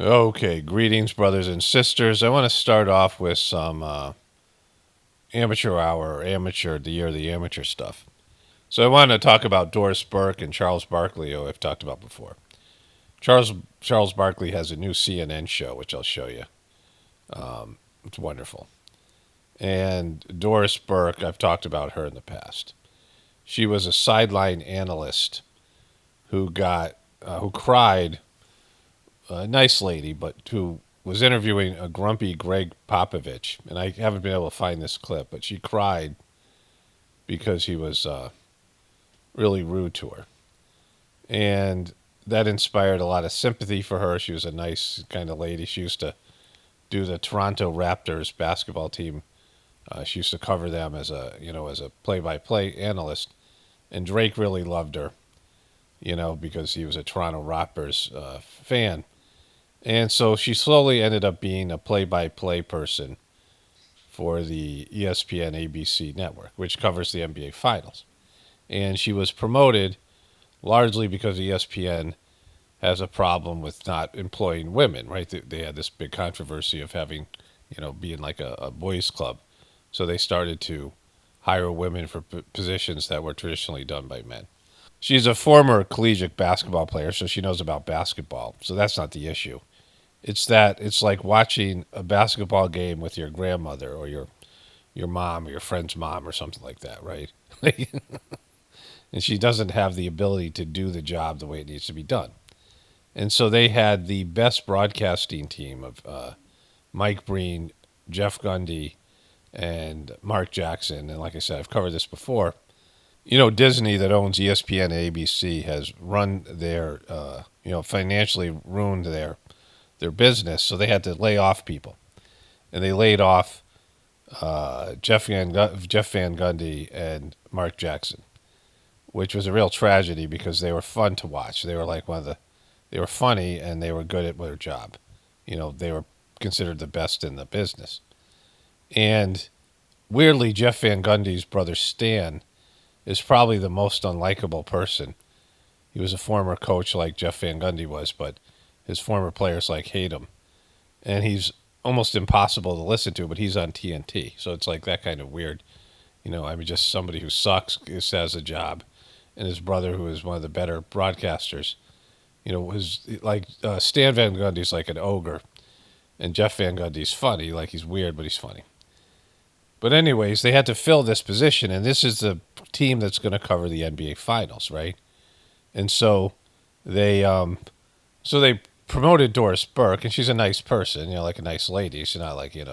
Okay, greetings, brothers and sisters. I want to start off with some amateur hour or amateur, the year of the amateur stuff. So I want to talk about Doris Burke and Charles Barkley, who I've talked about before. Charles Barkley has a new CNN show, which I'll show you. It's wonderful. And Doris Burke, I've talked about her in the past. She was a sideline analyst who cried, a nice lady, but who was interviewing a grumpy Greg Popovich, and I haven't been able to find this clip, but she cried because he was really rude to her, and that inspired a lot of sympathy for her. She was a nice kind of lady. She used to do the Toronto Raptors basketball team. She used to cover them as a play-by-play analyst, and Drake really loved her, because he was a Toronto Raptors fan. And so she slowly ended up being a play-by-play person for the ESPN ABC network, which covers the NBA Finals. And she was promoted largely because ESPN has a problem with not employing women, right? They had this big controversy of having, being like a boys' club. So they started to hire women for positions that were traditionally done by men. She's a former collegiate basketball player, so she knows about basketball. So that's not the issue. It's like watching a basketball game with your grandmother or your mom or your friend's mom or something like that, right? And she doesn't have the ability to do the job the way it needs to be done. And so they had the best broadcasting team of Mike Breen, Jeff Gundy, and Mark Jackson. And like I said, I've covered this before. Disney, that owns ESPN and ABC, has run their, financially ruined their business, so they had to lay off people, and they laid off Jeff Van Gundy and Mark Jackson, which was a real tragedy because they were fun to watch. They were like they were funny and they were good at their job. They were considered the best in the business. And weirdly, Jeff Van Gundy's brother Stan is probably the most unlikable person. He was a former coach like Jeff Van Gundy was, but his former players hate him, and he's almost impossible to listen to. But he's on TNT, so it's like that kind of weird. Just somebody who sucks has a job, and his brother, who is one of the better broadcasters, was like Stan Van Gundy's like an ogre, and Jeff Van Gundy's funny, like he's weird, but he's funny. But anyways, they had to fill this position, and this is the team that's going to cover the NBA Finals, right? And so they promoted Doris Burke, and she's a nice person, like a nice lady. She's not like, she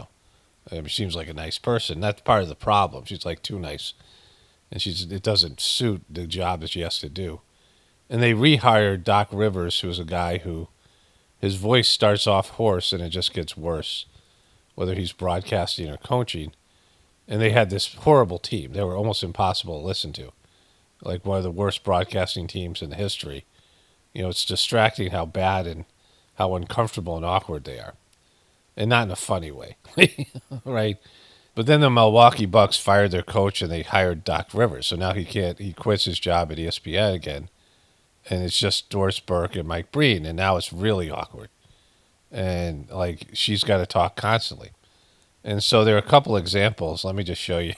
seems like a nice person. That's part of the problem. She's like too nice, and it doesn't suit the job that she has to do. And they rehired Doc Rivers, who's a guy who his voice starts off hoarse and it just gets worse, whether he's broadcasting or coaching. And they had this horrible team. They were almost impossible to listen to, like one of the worst broadcasting teams in the history. It's distracting how bad and how uncomfortable and awkward they are. And not in a funny way, right? But then the Milwaukee Bucks fired their coach and they hired Doc Rivers. So now he quits his job at ESPN again. And it's just Doris Burke and Mike Breen. And now it's really awkward. And she's got to talk constantly. And so there are a couple examples. Let me just show you.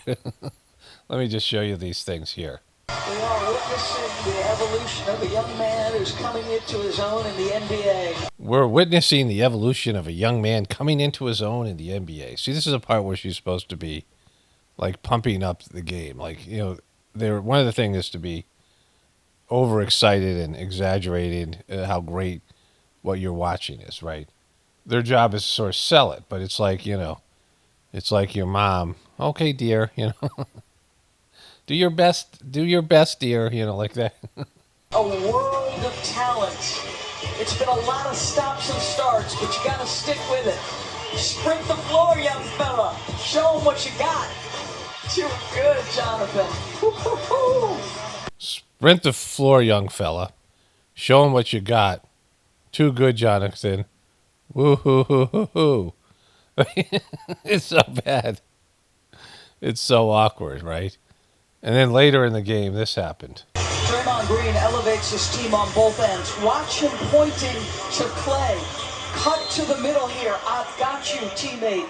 Let me just show you these things here. We are witnessing the evolution of a young man who's coming into his own in the NBA. We're witnessing the evolution of a young man coming into his own in the NBA. See, this is a part where she's supposed to be pumping up the game. One of the things is to be overexcited and exaggerating how great what you're watching is, right? Their job is to sort of sell it, but it's like your mom. Okay, dear, do your best, dear, like that. A world of talent. It's been a lot of stops and starts, but you gotta stick with it. Sprint the floor, young fella. Show them what you got. Too good, Jonathan. Woo-hoo-hoo. Sprint the floor, young fella. Show them what you got. Too good, Jonathan. Woo-hoo-hoo-hoo-hoo. It's so bad. It's so awkward, right? And then later in the game, this happened. Draymond Green elevates his team on both ends. Watch him pointing to Clay. Cut to the middle here. I've got you, teammate.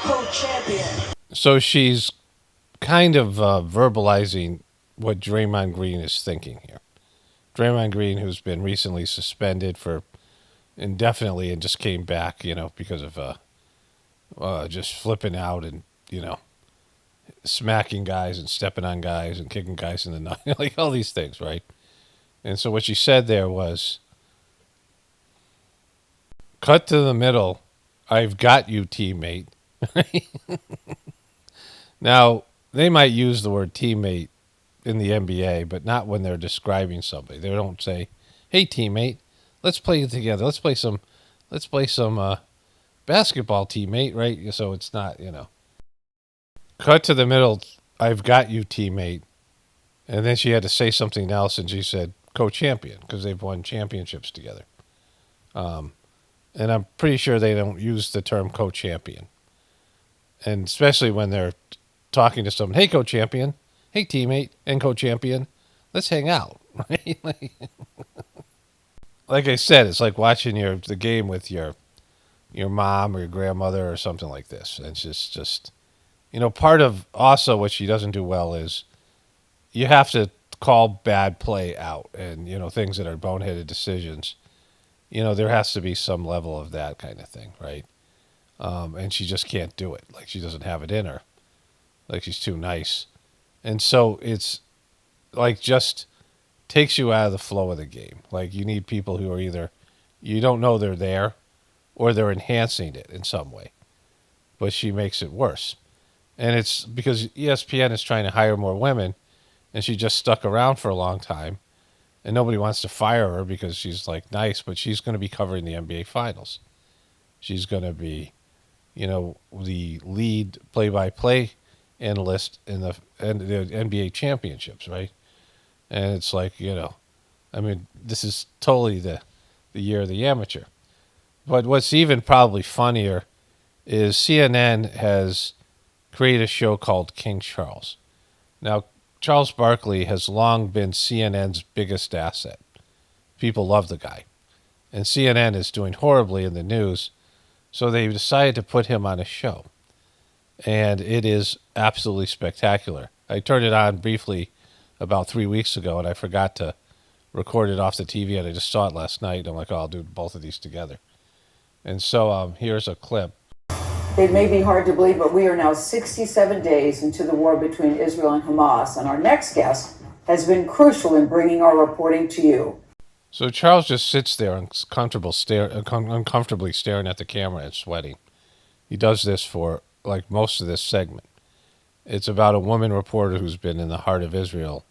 Co-champion. So she's kind of verbalizing what Draymond Green is thinking here. Draymond Green, who's been recently suspended for indefinitely and just came back, because of just flipping out and, smacking guys and stepping on guys and kicking guys in the nuts, like all these things, right? And so what she said there was, cut to the middle, I've got you, teammate. Now, they might use the word teammate in the NBA, but not when they're describing somebody. They don't say, hey, teammate, let's play together. Let's play some basketball, teammate, right? So it's not, Cut to the middle, I've got you, teammate. And then she had to say something else, and she said co-champion because they've won championships together. And I'm pretty sure they don't use the term co-champion. And especially when they're talking to someone, hey, co-champion, hey, teammate, and co-champion, let's hang out. Right? Like I said, it's like watching the game with your mom or your grandmother or something like this. And it's just part of also what she doesn't do well is you have to call bad play out and, things that are boneheaded decisions. There has to be some level of that kind of thing, right? And she just can't do it. Like she doesn't have it in her. Like she's too nice. And so it's like just takes you out of the flow of the game. Like you need people who are either you don't know they're there or they're enhancing it in some way. But she makes it worse. And it's because ESPN is trying to hire more women and she just stuck around for a long time and nobody wants to fire her because she's like nice, but she's going to be covering the NBA finals. She's going to be, the lead play-by-play analyst in the NBA championships, right? And it's like, this is totally the year of the amateur. But what's even probably funnier is CNN has created a show called King Charles. Now, Charles Barkley has long been CNN's biggest asset. People love the guy. And CNN is doing horribly in the news, so they decided to put him on a show. And it is absolutely spectacular. I turned it on briefly about 3 weeks ago, and I forgot to record it off the TV, and I just saw it last night. And I'm like, I'll do both of these together. And so here's a clip. It may be hard to believe, but we are now 67 days into the war between Israel and Hamas, and our next guest has been crucial in bringing our reporting to you. So Charles just sits there uncomfortably staring at the camera and sweating. He does this for like most of this segment. It's about a woman reporter who's been in the heart of Israel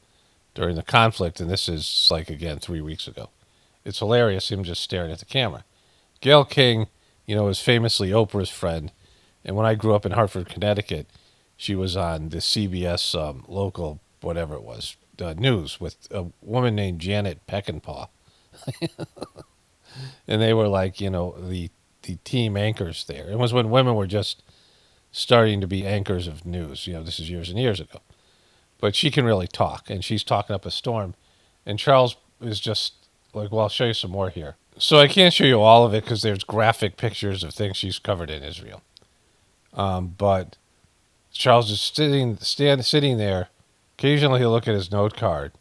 during the conflict, and this is like, again, 3 weeks ago. It's hilarious, him just staring at the camera. Gayle King, is famously Oprah's friend, and when I grew up in Hartford, Connecticut, she was on the CBS local, whatever it was, news with a woman named Janet Peckinpah. And they were like, the team anchors there. It was when women were just starting to be anchors of news. This is years and years ago. But she can really talk, and she's talking up a storm. And Charles is just like, well, I'll show you some more here. So I can't show you all of it because there's graphic pictures of things she's covered in Israel. But Charles is sitting there. Occasionally he'll look at his note card,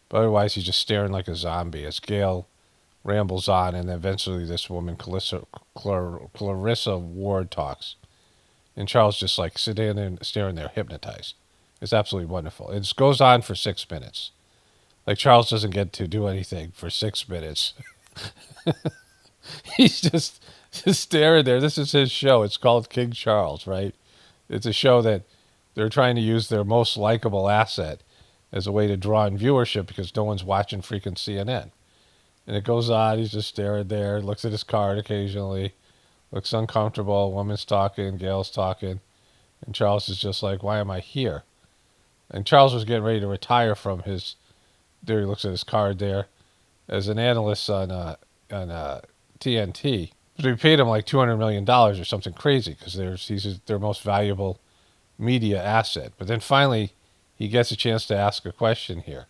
but otherwise he's just staring like a zombie as Gayle rambles on, and eventually this woman, Clarissa Ward, talks. And Charles just like sitting there and staring there, hypnotized. It's absolutely wonderful. It goes on for 6 minutes. Like Charles doesn't get to do anything for 6 minutes. He's just staring there. This is his show. It's called King Charles, right? It's a show that they're trying to use their most likable asset as a way to draw in viewership because no one's watching freaking CNN. And it goes on. He's just staring there, looks at his card occasionally, looks uncomfortable. Woman's talking, Gayle's talking. And Charles is just like, why am I here? And Charles was getting ready to retire from his, there he looks at his card there, as an analyst on TNT. So we paid him like $200 million or something crazy because he's their most valuable media asset. But then finally, he gets a chance to ask a question here.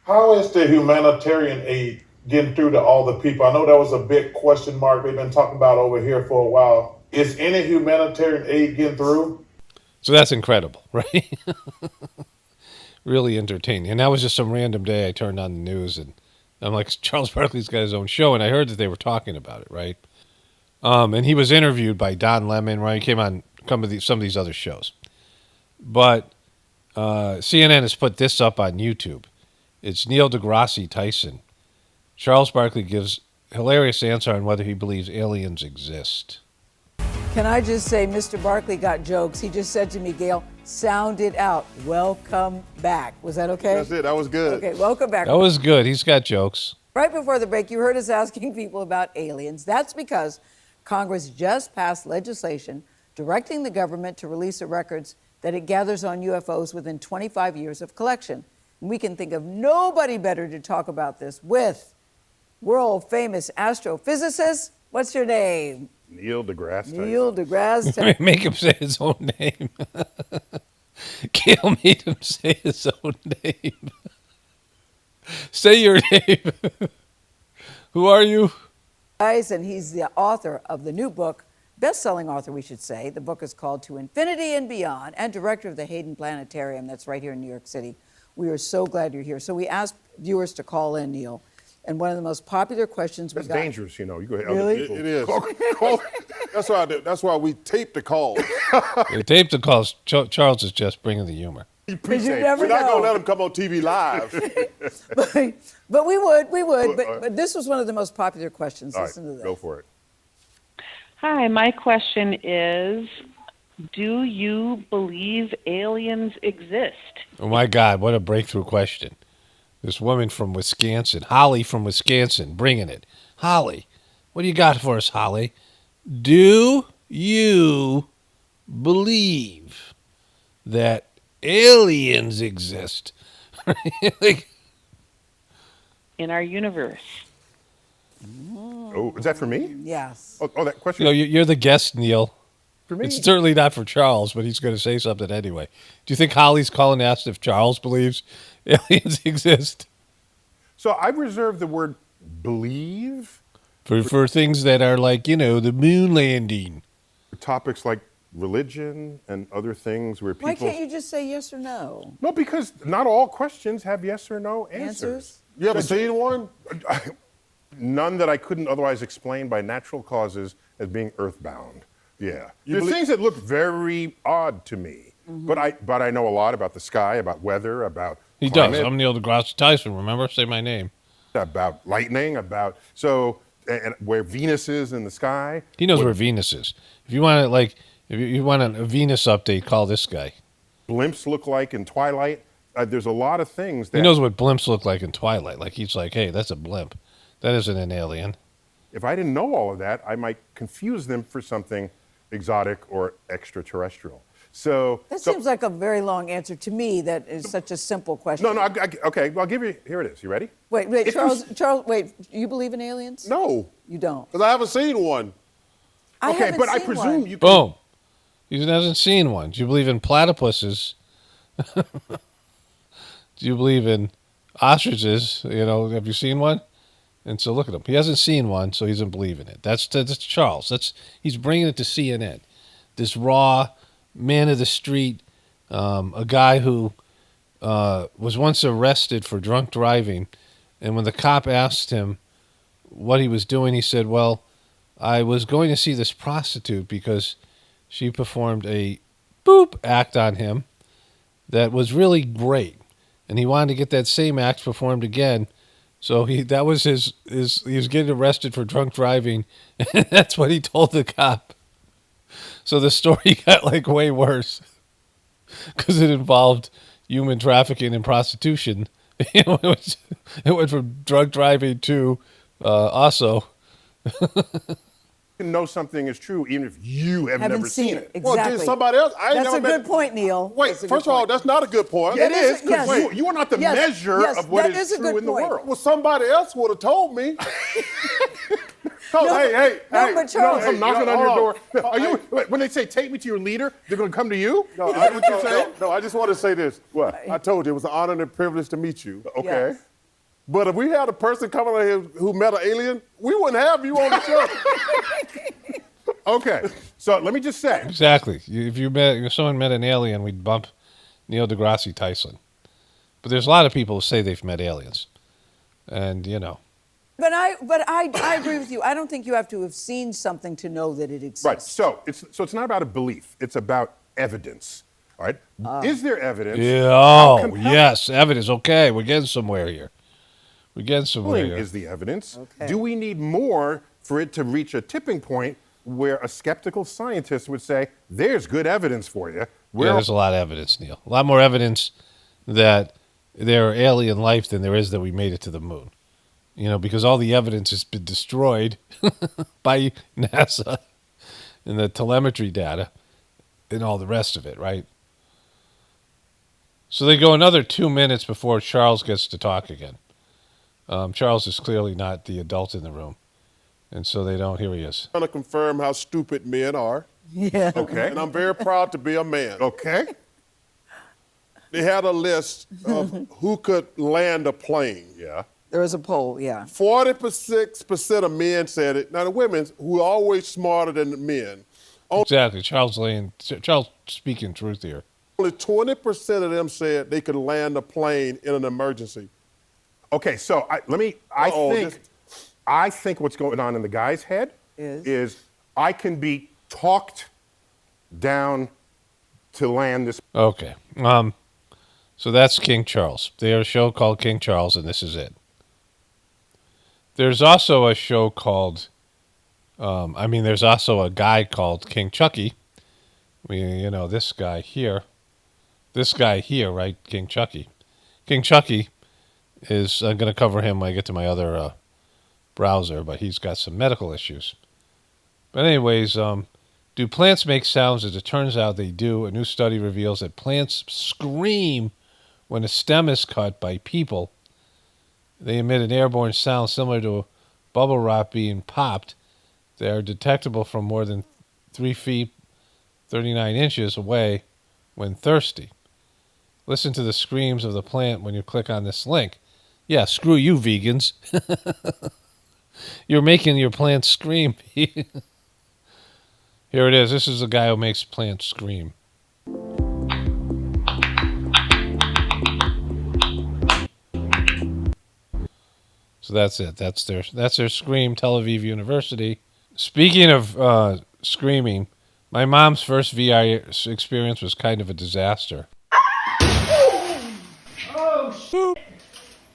How is the humanitarian aid getting through to all the people? I know that was a big question mark they've been talking about over here for a while. Is any humanitarian aid getting through? So that's incredible, right? Really entertaining. And that was just some random day I turned on the news and I'm like, Charles Barkley's got his own show, and I heard that they were talking about it, right? And he was interviewed by Don Lemon, right? He came on some of these other shows. But CNN has put this up on YouTube. It's Neil deGrasse Tyson. Charles Barkley gives hilarious answer on whether he believes aliens exist. Can I just say, Mr. Barkley got jokes. He just said to me, Gail, sound it out. Welcome back. Was that okay? That's it. That was good. Okay, welcome back. That was good. He's got jokes. Right before the break, you heard us asking people about aliens. That's because Congress just passed legislation directing the government to release the records that it gathers on UFOs within 25 years of collection. And we can think of nobody better to talk about this with world-famous astrophysicist. What's your name? Neil deGrasse Tyson. Neil deGrasse Tyson. Make him say his own name. Gail made him say his own name. Say your name. Who are you? And he's the author of the new book, best-selling author, we should say. The book is called To Infinity and Beyond, and director of the Hayden Planetarium that's right here in New York City. We are so glad you're here. So we asked viewers to call in, Neil. And one of the most popular questions we got. That's dangerous, you know. You go ahead. Really? Other It is. That's why we tape the calls. They taped the calls. Charles is just bringing the humor. Because you never We're not know. gonna let them come on TV live. But we would. But this was one of the most popular questions. All Listen to right, this. go for it. Hi, my question is, do you believe aliens exist? Oh, my God. What a breakthrough question. This woman from Wisconsin, Holly from Wisconsin, bringing it. Holly, what do you got for us, Holly? Do you believe that aliens exist? Like, In our universe. Oh, is that for me? Yes. Oh, that question. you're the guest, Neil. For me. It's certainly not for Charles, but he's going to say something anyway. Do you think Holly's calling to ask if Charles believes aliens exist? So I reserve the word believe For things that are like, the moon landing. for topics like religion and other things where people. Why can't you just say yes or no? No, because not all questions have yes or no answers. You ever seen one? None that I couldn't otherwise explain by natural causes as being earthbound. Yeah. There's things that look very odd to me. Mm-hmm. But I know a lot about the sky, about weather, about He climate, does. I'm Neil deGrasse Tyson. Remember? Say my name. about lightning, and where Venus is in the sky. He knows where Venus is. If you want to, if you want a Venus update, call this guy. Blimps look like in twilight. There's a lot of things that He knows what blimps look like in Twilight. Like, he's like, hey, that's a blimp. That isn't an alien. if I didn't know all of that, I might confuse them for something exotic or extraterrestrial. That seems like a very long answer to me. That is such a simple question. No, okay. Well, I'll give you. Here it is. You ready? Wait, Charles. Wait, you believe in aliens? No, You don't. because I haven't seen one. I Okay, haven't but I seen presume one. you. Can, Boom. He hasn't seen one. Do you believe in platypuses? Do you believe in ostriches? Have you seen one? And so look at him. He hasn't seen one, so he doesn't believe in it. That's Charles. He's bringing it to CNN. This raw man of the street, a guy who was once arrested for drunk driving, and when the cop asked him what he was doing, he said, "Well, I was going to see this prostitute because she performed a boop act on him that was really great, and he wanted to get that same act performed again." So he was getting arrested for drunk driving, and that's what he told the cop. So the story got way worse because it involved human trafficking and prostitution. It went from drunk driving to also. You can know something is true even if you have Haven't never seen it. Exactly. Well, did somebody else? That's a good point, Neil. Wait, That's a first good of all, point. that's not a good point. It is because Yes. you are not the Yes, measure yes, of what that is is a true good in the point. world. Well, somebody else would have told me. No, but Charles- I'm knocking on your hold door. on. Are you? When they say take me to your leader, they're going to come to you. No, Is that what you're saying? no, I just want to say this. What? I told you it was an honor and a privilege to meet you. Okay. Yes. But if we had a person coming on here who met an alien, we wouldn't have you on the show. Okay, so let me just say. Exactly. If someone met an alien, we'd bump Neil deGrasse Tyson. But there's a lot of people who say they've met aliens, and you know. But I agree with you. I don't think you have to have seen something to know that it exists. Right. So it's not about a belief. It's about evidence. All right. Is there evidence? Yeah. How Oh, compelling yes. Evidence. Okay, we're getting somewhere here. We're getting somewhere here. is the evidence? Okay. Do we need more for it to reach a tipping point where a skeptical scientist would say, "There's good evidence for you"? Yeah, there's a lot of evidence, Neil. A lot more evidence that there are alien life than there is that we made it to the moon. You know, because all the evidence has been destroyed by NASA and the telemetry data and all the rest of it, right? So they go another 2 minutes before Charles gets to talk again. Charles is clearly not the adult in the room. And so they don't. Here he is. I'm going to confirm how stupid men are. Yeah. Okay. And I'm very proud to be a man. Okay. They had a list of who could land a plane. Yeah. There was a poll, yeah. 46% of men said it. Now, the women, who are always smarter than the men, Exactly. Charles speaking truth here. only 20% of them said they could land a plane in an emergency. Okay. So I think what's going on in the guy's head is I can be talked down to land this. Okay. So that's King Charles. They have a show called King Charles, and this is it. There's also a show called, there's also a guy called King Chucky. This guy here, right? King Chucky. King Chucky is, I'm going to cover him when I get to my other browser, but he's got some medical issues. But anyways, do plants make sounds? As it turns out, they do. A new study reveals that plants scream when a stem is cut by people. They emit an airborne sound similar to a bubble wrap being popped. They are detectable from more than 3 feet, 39 inches away when thirsty. Listen to the screams of the plant when you click on this link. Yeah, screw you, vegans. You're making your plants scream. Here it is. This is the guy who makes plants scream. So that's it. That's their scream. Tel Aviv University. Speaking of screaming, my mom's first VI experience was kind of a disaster. Oh, shoot.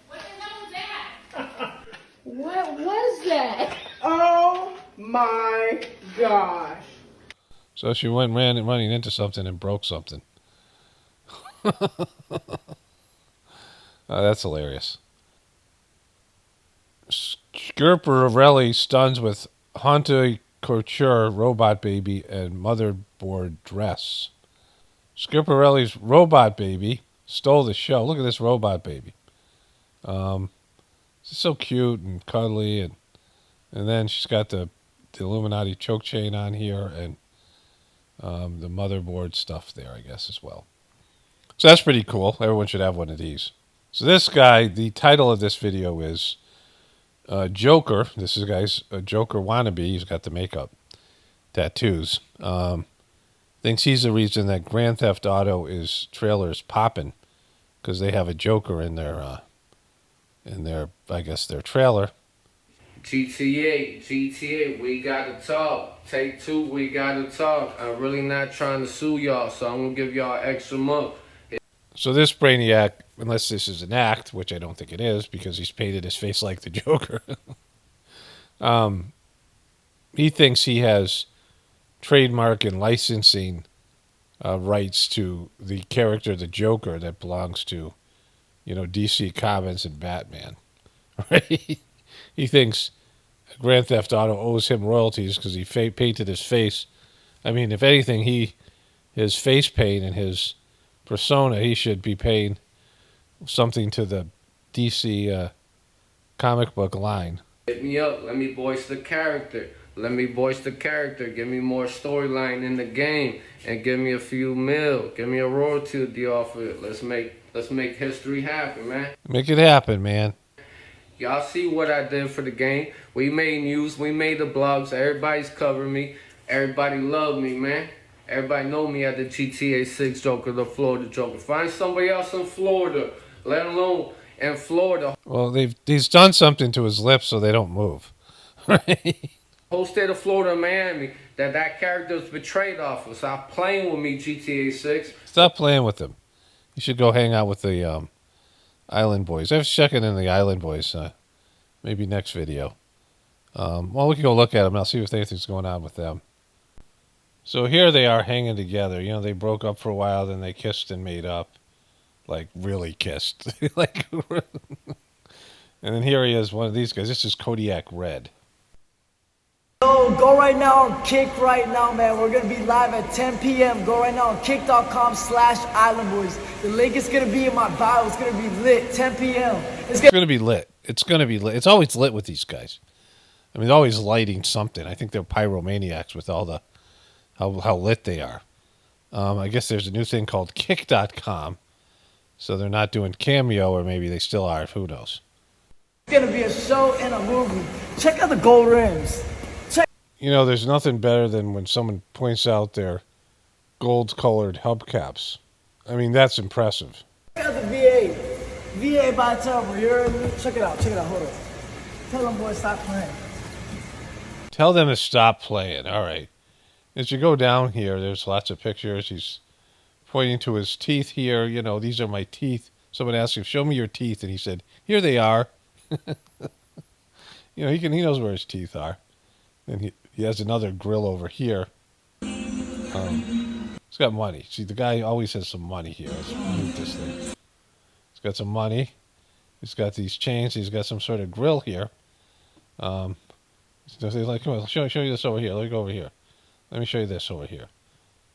What the hell was that? What was that? Oh, my gosh. So she went running into something and broke something. That's hilarious. Xpiration stuns with haunted couture robot baby and motherboard dress. Xpiration's robot baby stole the show. Look at this robot baby. She's so cute and cuddly, and then she's got the Illuminati choke chain on here and the motherboard stuff there, I guess, as well. So that's pretty cool. Everyone should have one of these. So this guy, the title of this video is Joker. This is guy's a Joker wannabe. He's got the makeup, tattoos. Thinks he's the reason that Grand Theft Auto trailer is popping because they have a Joker in their I guess their trailer. GTA, we gotta talk. Take 2, we gotta talk. I'm really not trying to sue y'all, so I'm gonna give y'all extra month. So this Brainiac, unless this is an act, which I don't think it is because he's painted his face like the Joker, he thinks he has trademark and licensing rights to the character, the Joker, that belongs to, DC Comics and Batman. Right? He thinks Grand Theft Auto owes him royalties because he painted his face. I mean, if anything, his face paint and his persona, he should be paying something to the DC comic book line. Hit me up. Let me voice the character. Give me more storyline in the game, and give me a few mil. Give me a royalty deal off of it. Let's make history happen, man. Make it happen, man. Y'all see what I did for the game. We made news. We made the blogs. Everybody's covering me. Everybody love me, man. Everybody know me as the GTA 6 Joker, the Florida Joker. Find somebody else in Florida, let alone in Florida. Well, he's done something to his lips so they don't move. Right? Whole state of Florida and Miami that character was betrayed off of. Stop playing with me, GTA 6. Stop playing with him. You should go hang out with the Island Boys. I was checking in the Island Boys. Maybe next video. Well, we can go look at them and I'll see if anything's going on with them. So here they are hanging together. You know, they broke up for a while, then they kissed and made up. Like, really kissed. Like, and then here he is, one of these guys. This is Kodiak Red. Yo, go right now on Kick right now, man. We're going to be live at 10 p.m. Go right now on kick.com/islandboys. The link is going to be in my bio. It's going to be lit, 10 p.m. It's going to be lit. It's going to be lit. It's always lit with these guys. I mean, they're always lighting something. I think they're pyromaniacs with all the how lit they are. I guess there's a new thing called kick.com. So they're not doing Cameo, or maybe they still are. Who knows? It's going to be a show and a movie. Check out the gold rims. You know, there's nothing better than when someone points out their gold-colored hubcaps. I mean, that's impressive. Check out the VA. VA by Turbo. You heard me? Check it out. Check it out. Hold on. Tell them boys stop playing. Tell them to stop playing. All right. As you go down here, there's lots of pictures. He's pointing to his teeth here. You know, these are my teeth. Someone asked him, show me your teeth. And he said, here they are. You know, he knows where his teeth are. And he has another grill over here. He's got money. See, the guy always has some money here. Let's move this thing. He's got some money. He's got these chains. He's got some sort of grill here. So he's like, come on, show you this over here. Let me go over here. Let me show you this over here.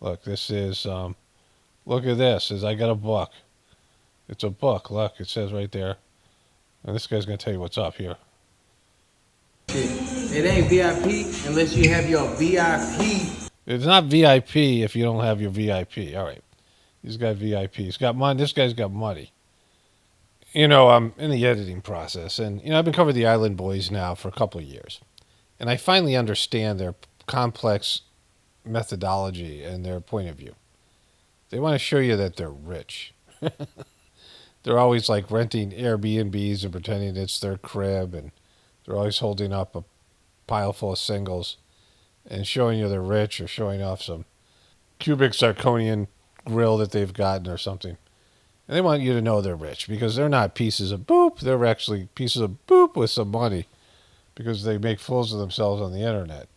Look, this is, look at this. I got a book. It's a book. Look, it says right there. And this guy's going to tell you what's up here. It ain't VIP unless you have your VIP. It's not VIP if you don't have your VIP. All right. He's got VIP. He's got money. This guy's got money. You know, I'm in the editing process. And, you know, I've been covering the Island Boys now for a couple of years. And I finally understand their complex methodology and their point of view. They want to show you that they're rich. They're always like renting Airbnbs and pretending it's their crib, and they're always holding up a pile full of singles and showing you they're rich, or showing off some cubic zirconian grill that they've gotten or something. And they want you to know they're rich because they're not pieces of boop. They're actually pieces of boop with some money because they make fools of themselves on the internet.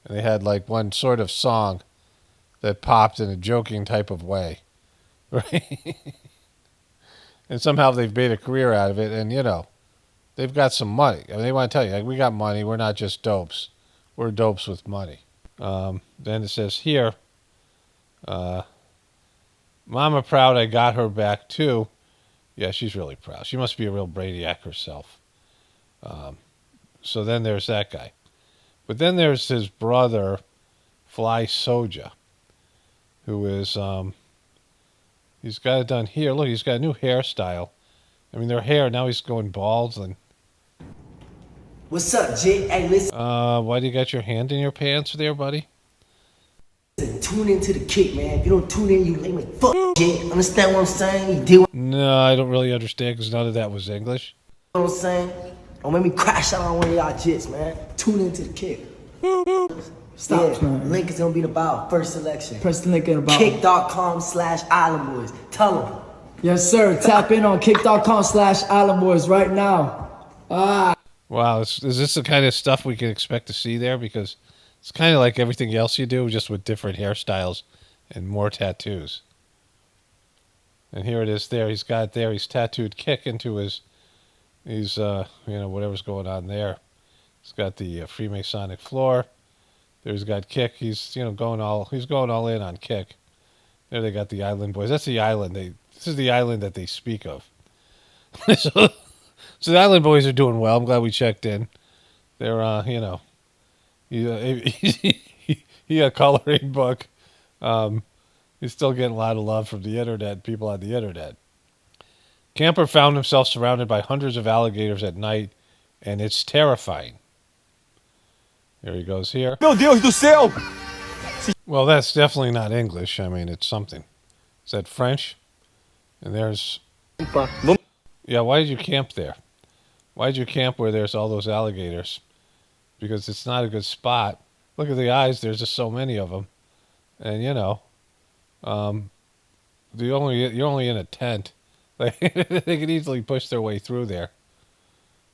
And they had like one sort of song that popped in a joking type of way. Right? And somehow they've made a career out of it. And, you know, they've got some money. I mean, they want to tell you, like, we got money. We're not just dopes. We're dopes with money. Then it says here, Mama proud I got her back too. Yeah, she's really proud. She must be a real brainiac herself. So then there's that guy. But then there's his brother, Fly Soja, who is, he's got it done here. Look, he's got a new hairstyle. I mean, their hair, now he's going bald. And What's up, Jay? Hey, listen. why do you got your hand in your pants there, buddy? Tune into the kick, man. If you don't tune in, you lame as fuck, Jay. Understand what I'm saying? You deal with No, I don't really understand because none of that was English. what I'm saying? Don't make me crash out on one of y'all jits, man. Tune into the kick. Stop, man. Link is gonna be in the bio. First selection. Press the link in the bio. Kick.com/islandboys. Tell them. Yes, sir. Tap in on kick.com/islandboys right now. Wow, is this the kind of stuff we can expect to see there? Because it's kind of like everything else you do, just with different hairstyles and more tattoos. And here it is there. He's got there. He's tattooed Kick into his, you know, whatever's going on there. He's got the Freemasonic floor. There's got Kick. He's, you know, going all in on Kick. There they got the Island Boys. That's the island. This is the island that they speak of. So the Island Boys are doing well. I'm glad we checked in. They're, you know, he a coloring book. He's still getting a lot of love from the internet, people on the internet. Camper found himself surrounded by hundreds of alligators at night and it's terrifying. Here he goes here. Meu Deus do céu! Well, that's definitely not English. I mean, it's something. Is that French? And there's... Yeah, why did you camp there? Why did you camp where there's all those alligators? Because it's not a good spot. Look at the eyes. There's just so many of them. And, you know, you're only in a tent. They could easily push their way through there.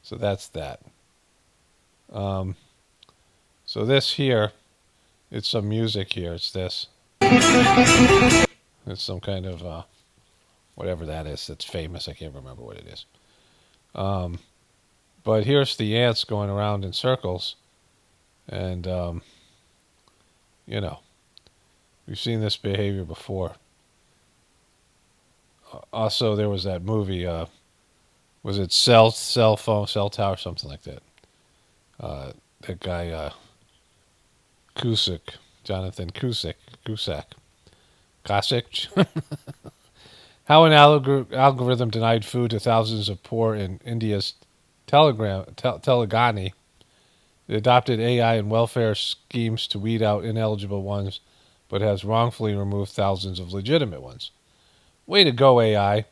So that's that. So this here, it's some music here. It's this. It's some kind of whatever that is that's famous. I can't remember what it is. But here's the ants going around in circles. And, you know, we've seen this behavior before. Also, there was that movie, was it Cell Tower, something like that. That guy, Jonathan Cusack. How an algorithm denied food to thousands of poor in India's Telangana. It adopted AI and welfare schemes to weed out ineligible ones, but has wrongfully removed thousands of legitimate ones. Way to go, AI.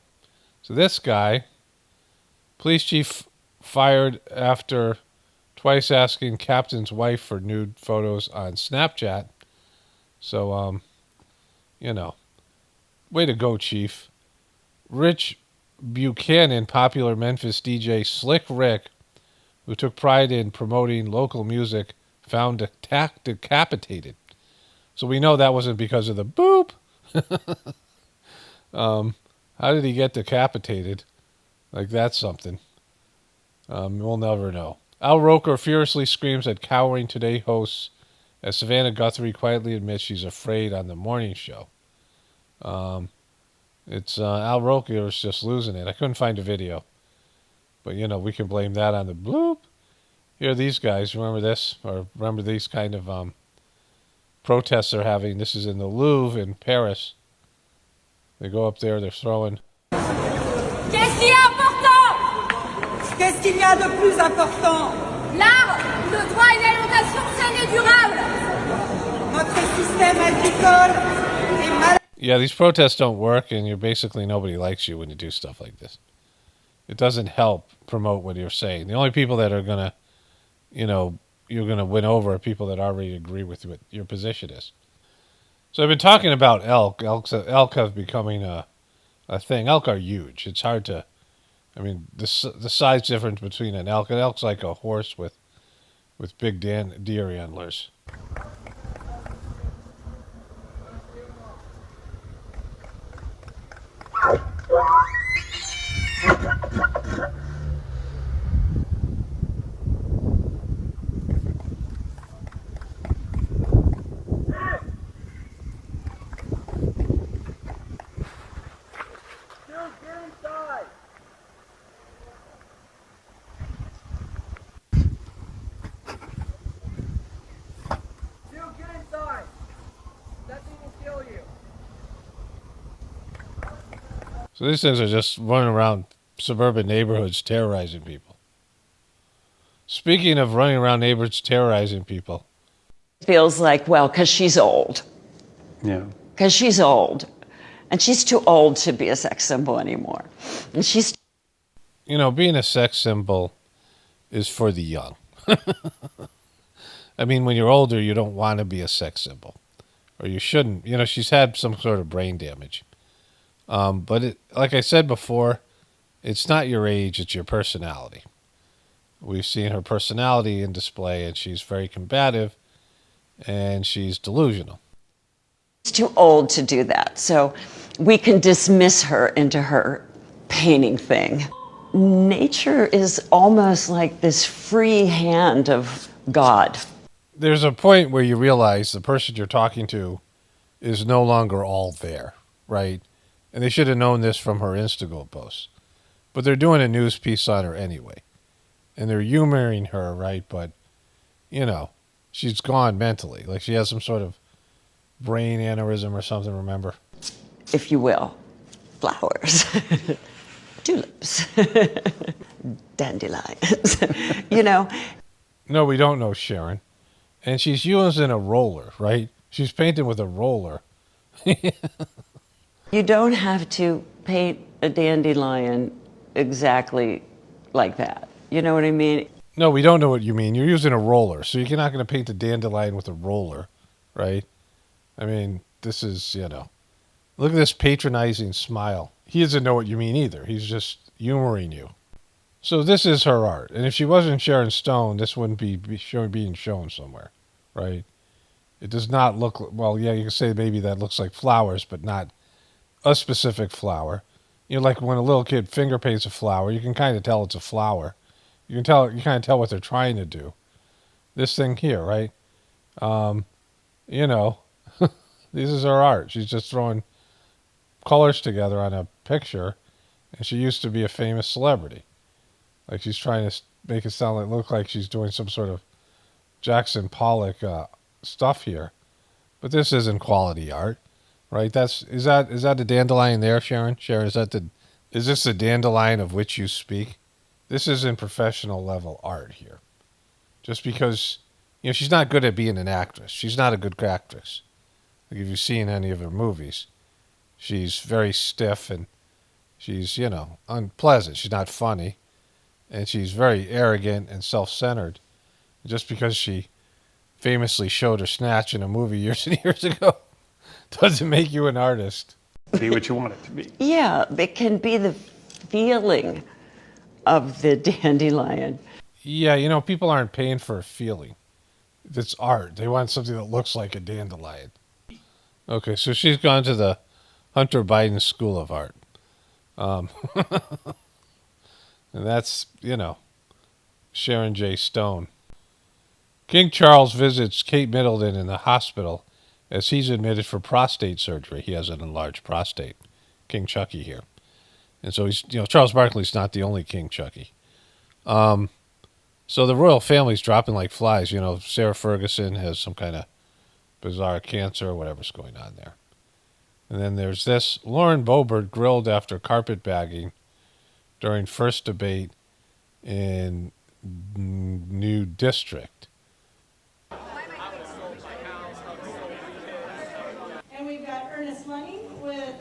So this guy, police chief fired after twice asking captain's wife for nude photos on Snapchat. So, you know, way to go, chief. Rich Buchanan, popular Memphis DJ Slick Rick, who took pride in promoting local music, found decapitated. So we know that wasn't because of the boop. How did he get decapitated? Like, that's something. We'll never know. Al Roker furiously screams at cowering Today hosts as Savannah Guthrie quietly admits she's afraid on the morning show. It's Al Roker is just losing it. I couldn't find a video. But, you know, we can blame that on the bloop. Here are these guys. Remember this? Or remember these kind of protests they're having? This is in the Louvre in Paris. They go up there, they're throwing. Qu'est-ce qui est important? Qu'est-ce qu'il y a de plus important? L'art, le droit et l'alimentation saine et durable. Notre système agricole est mal. Yeah, these protests don't work, and you're basically nobody likes you when you do stuff like this. It doesn't help promote what you're saying. The only people that are going to, you know, you're going to win over are people that already agree with what your position is. So I've been talking about elk. Elk have becoming a thing. Elk are huge. It's hard to, I mean, the size difference between an elk's like a horse with big deer antlers. So these things are just running around suburban neighborhoods terrorizing people. Speaking of running around neighborhoods terrorizing people. Feels like, well, because she's old. Yeah. Because she's old. And she's too old to be a sex symbol anymore. And she's... You know, being a sex symbol is for the young. I mean, when you're older, you don't want to be a sex symbol. Or you shouldn't. You know, she's had some sort of brain damage. But like I said before, it's not your age, it's your personality. We've seen her personality in display, and she's very combative, and she's delusional. She's too old to do that. So we can dismiss her into her painting thing. Nature is almost like this free hand of God. There's a point where you realize the person you're talking to is no longer all there, right? And they should have known this from her Instagram posts. But they're doing a news piece on her anyway. And they're humoring her, right? But, you know, she's gone mentally. Like she has some sort of brain aneurysm or something, remember? If you will, flowers. tulips, dandelions, you know. No, we don't know Sharon. And she's using a roller, right? She's painting with a roller. You don't have to paint a dandelion exactly like that. You know what I mean? No, we don't know what you mean. You're using a roller, so you're not going to paint a dandelion with a roller, right? I mean, this is, look at this patronizing smile. He doesn't know what you mean either. He's just humoring you. So this is her art. And if she wasn't Sharon Stone, this wouldn't be being shown somewhere, right? It does not look, well, yeah, you can say maybe that looks like flowers, but not a specific flower. Like when a little kid finger paints a flower, you can kind of tell it's a flower. You kind of tell what they're trying to do. This thing here, right? This is her art. She's just throwing colors together on a picture, and she used to be a famous celebrity. Like she's trying to make it look like she's doing some sort of Jackson Pollock stuff here. But this isn't quality art, right? Is that the dandelion there, Sharon? Sharon, is this the dandelion of which you speak? This isn't professional level art here. Just because, she's not good at being an actress. She's not a good actress. Like if you've seen any of her movies, she's very stiff and she's, unpleasant. She's not funny. And she's very arrogant and self-centered. Just because she famously showed her snatch in a movie years and years ago doesn't make you an artist. Be what you want it to be. Yeah, it can be the feeling of the dandelion. Yeah, people aren't paying for a feeling. It's art. They want something that looks like a dandelion. Okay, so she's gone to the Hunter Biden School of Art. And that's, Sharon J. Stone. King Charles visits Kate Middleton in the hospital as he's admitted for prostate surgery. He has an enlarged prostate. King Chucky here. And so he's, Charles Barkley's not the only King Chucky. So the royal family's dropping like flies. Sarah Ferguson has some kind of bizarre cancer or whatever's going on there. And then there's this. Lauren Boebert grilled after carpetbagging during first debate in new district. And we've got Ernest Money with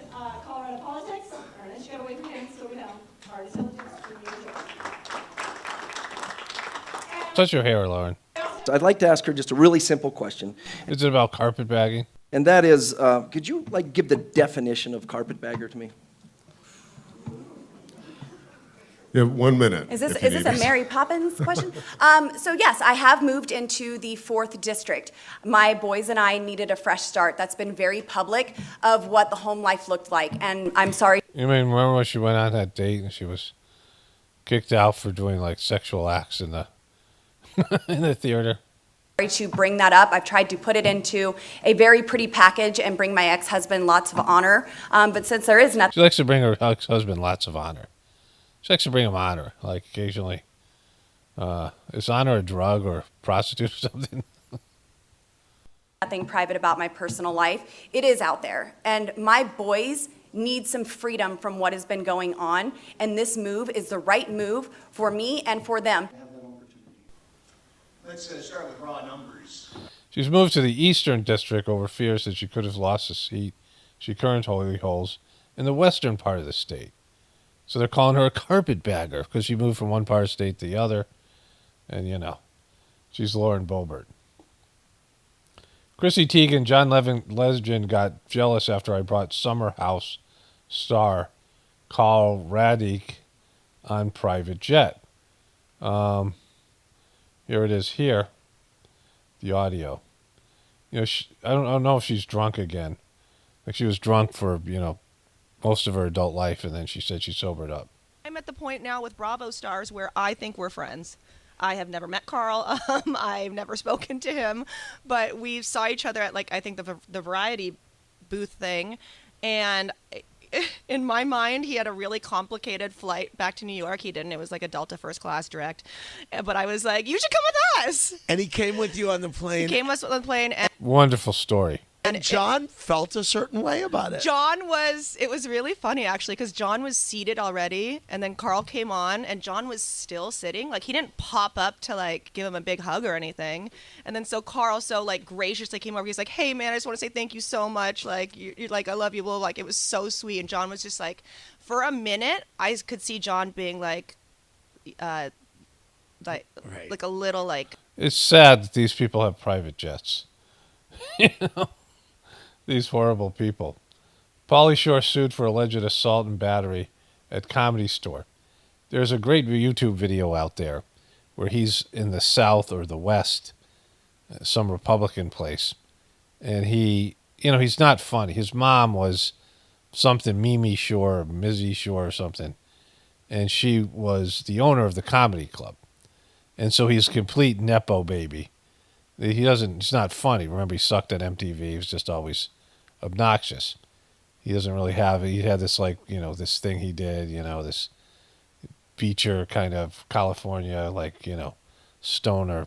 Colorado Politics. Ernest, you got to wave your hands so we know. Artist intelligence for you. Touch your hair, Lauren. I'd like to ask her just a really simple question. Is it about carpetbagging? And that is, could you give the definition of carpetbagger to me? You have 1 minute. Is this a Mary Poppins question? So yes, I have moved into the 4th district. My boys and I needed a fresh start. That's been very public of what the home life looked like. And I'm sorry. You mean remember when she went on that date and she was kicked out for doing like sexual acts in the in the theater? To bring that up. I've tried to put it into a very pretty package and bring my ex-husband lots of honor. But since there is nothing. She likes to bring her ex-husband lots of honor. She likes to bring him honor, like occasionally. Is honor a drug or a prostitute or something? Nothing private about my personal life. It is out there. And my boys need some freedom from what has been going on. And this move is the right move for me and for them. Let's start with raw numbers. She's moved to the Eastern District over fears that she could have lost a seat she currently holds in the western part of the state. So they're calling her a carpetbagger because she moved from one part of the state to the other. And, she's Lauren Boebert. Chrissy Teigen, John Legend got jealous after I brought Summer House star Carl Radick on private jet. Here it is here, the audio. I don't know if she's drunk again. Like she was drunk for, most of her adult life, and then she said she sobered up. I'm at the point now with Bravo stars where I think we're friends. I have never met Carl. I've never spoken to him, but we saw each other at I think the variety booth thing, and in my mind, he had a really complicated flight back to New York. He didn't. It was like a Delta first class direct. But I was like, you should come with us. And he came with you on the plane. He came with us on the plane. And wonderful story. And John felt a certain way about it. It was really funny actually, because John was seated already, and then Carl came on, and John was still sitting. Like, he didn't pop up to like give him a big hug or anything. And then so Carl like graciously came over. He's like, "Hey man, I just want to say thank you so much. Like, you're like, I love you." Well, like, it was so sweet. And John was just like, for a minute, I could see John being like a little like. It's sad that these people have private jets. You know, these horrible people. Pauly Shore sued for alleged assault and battery at Comedy Store. There's a great YouTube video out there where he's in the South or the West, some Republican place, and he's not funny. His mom was something Mimi Shore or Mizzy Shore or something, and she was the owner of the comedy club. And so he's a complete Nepo baby. He's not funny. Remember, he sucked at MTV. He was just always obnoxious. He doesn't really have it. He had this, like, this thing he did, this feature kind of California, like, stoner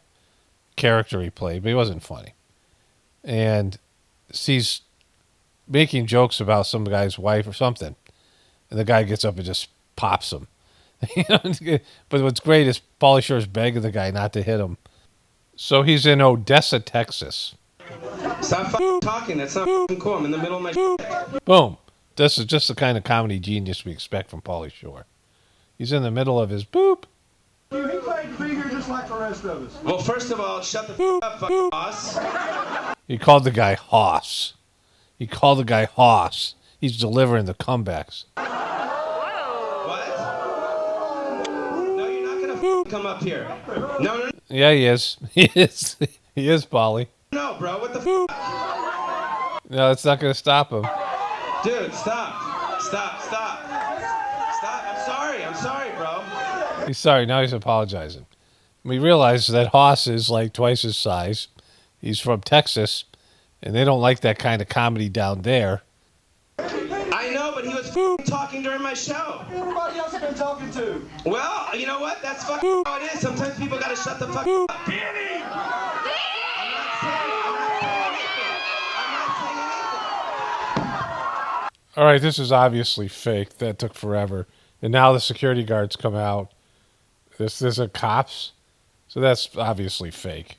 character he played, but he wasn't funny. And he's making jokes about some guy's wife or something, and the guy gets up and just pops him. But what's great is Pauly Shore's begging the guy not to hit him. So he's in Odessa, Texas. Stop talking. That's not cool. I'm in the middle of my shit. Boom. This is just the kind of comedy genius we expect from Pauly Shore. He's in the middle of his boop. He played figure just like the rest of us. Well, first of all, shut the up, boss. He called the guy Hoss. He's delivering the comebacks. Come up here. No. Yeah, he is. He is, Pauly. No, bro. What the No, it's not going to stop him. Dude, stop. I'm sorry, bro. He's sorry. Now he's apologizing. We realize that Hoss is like twice his size. He's from Texas, and they don't like that kind of comedy down there. I know, but he was talking during my show. Everybody else has been talking to. Well, you know what? That's how it is. Sometimes people gotta shut the fuck up. Danny! All right, this is obviously fake. That took forever. And now the security guards come out. There's a cops. So that's obviously fake.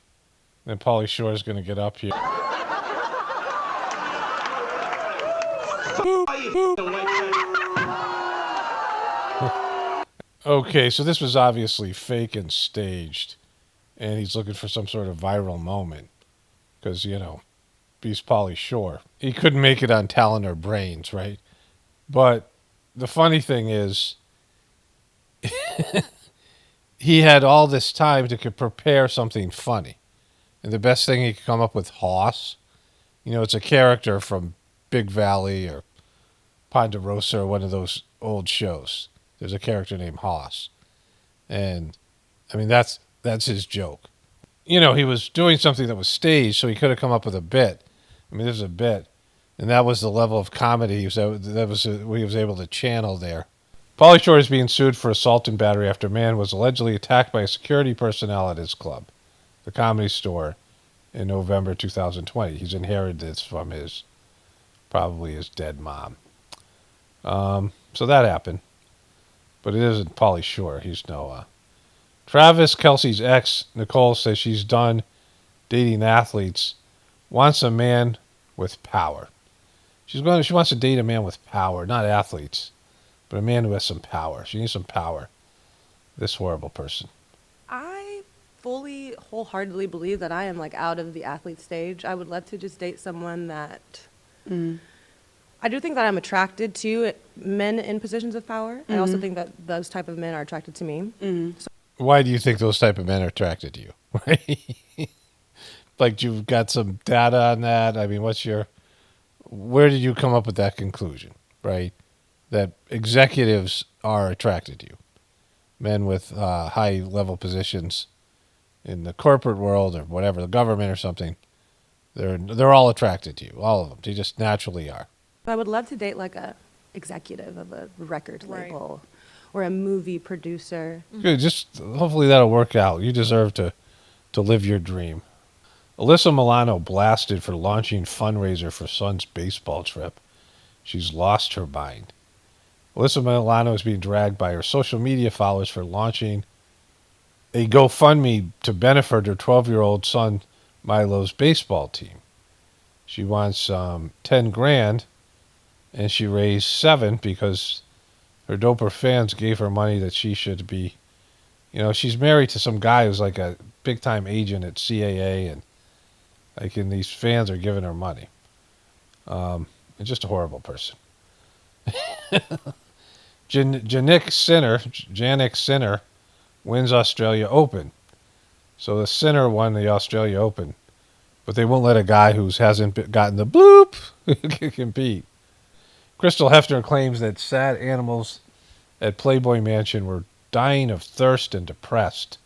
Then Pauly Shore is going to get up here. Okay, so this was obviously fake and staged. And he's looking for some sort of viral moment. Because, he's Pauly Shore. He couldn't make it on talent or brains, right? But the funny thing is, he had all this time to prepare something funny. And the best thing he could come up with, Hoss. It's a character from Big Valley or Ponderosa or one of those old shows. There's a character named Hoss. And, that's his joke. He was doing something that was staged, so he could have come up with a bit. There's a bit. And that was the level of comedy he was able to channel there. Pauly Shore is being sued for assault and battery after a man was allegedly attacked by a security personnel at his club, the Comedy Store, in November 2020. He's inherited this from probably his dead mom. So that happened. But it isn't Pauly Shore. He's no... Travis Kelce's ex, Nicole, says she's done dating athletes, wants a man with power. She wants to date a man with power, not athletes, but a man who has some power. She needs some power. This horrible person. I fully, wholeheartedly believe that I am out of the athlete stage. I would love to just date someone that... I do think that I'm attracted to men in positions of power. I also think that those type of men are attracted to me. So why do you think those type of men are attracted to you? Right? You've got some data on that. Where did you come up with that conclusion? Right? That executives are attracted to you. Men with high level positions in the corporate world or whatever, the government or something, they're all attracted to you. All of them. They just naturally are. I would love to date a executive of a record label or a movie producer. Good. Just hopefully that'll work out. You deserve to live your dream. Alyssa Milano blasted for launching fundraiser for son's baseball trip. She's lost her mind. Alyssa Milano is being dragged by her social media followers for launching a GoFundMe to benefit her 12-year-old son Milo's baseball team. She wants 10 grand, and she raised 7 because her doper fans gave her money that she should be. She's married to some guy who's like a big-time agent at CAA, and these fans are giving her money. And just a horrible person. Jannik Sinner wins Australia Open. So the Sinner won the Australia Open, but they won't let a guy who hasn't gotten the bloop compete. Crystal Hefner claims that sad animals at Playboy Mansion were dying of thirst and depressed.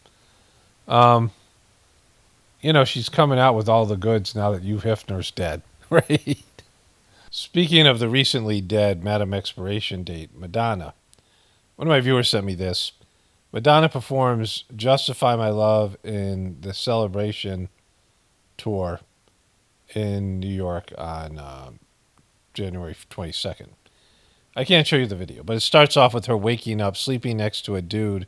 She's coming out with all the goods now that Hugh Hefner's dead, right? Speaking of the recently dead Madame Expiration date, Madonna. One of my viewers sent me this. Madonna performs Justify My Love in the Celebration tour in New York on January 22nd. I can't show you the video, but it starts off with her waking up, sleeping next to a dude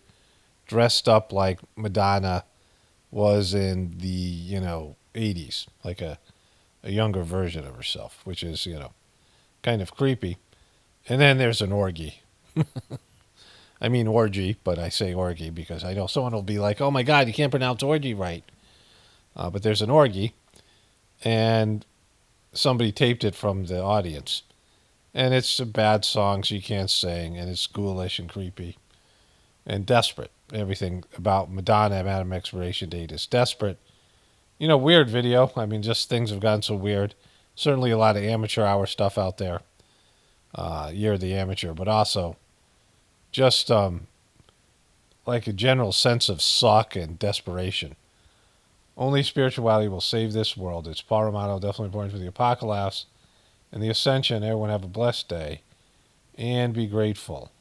dressed up like Madonna was in the, 80s, like a younger version of herself, which is, kind of creepy. And then there's an orgy. I mean orgy, but I say orgy because I know someone will be like, oh my God, you can't pronounce orgy right. But there's an orgy, and somebody taped it from the audience. And it's a bad song she can't sing, and it's ghoulish and creepy and desperate. Everything about Madonna at Madame Expiration Date is desperate. Weird video. I mean, just things have gotten so weird. Certainly a lot of amateur hour stuff out there. Year of the Amateur, but also just like a general sense of suck and desperation. Only spirituality will save this world. It's Paul Romano, definitely important for the apocalypse and the ascension. Everyone have a blessed day and be grateful.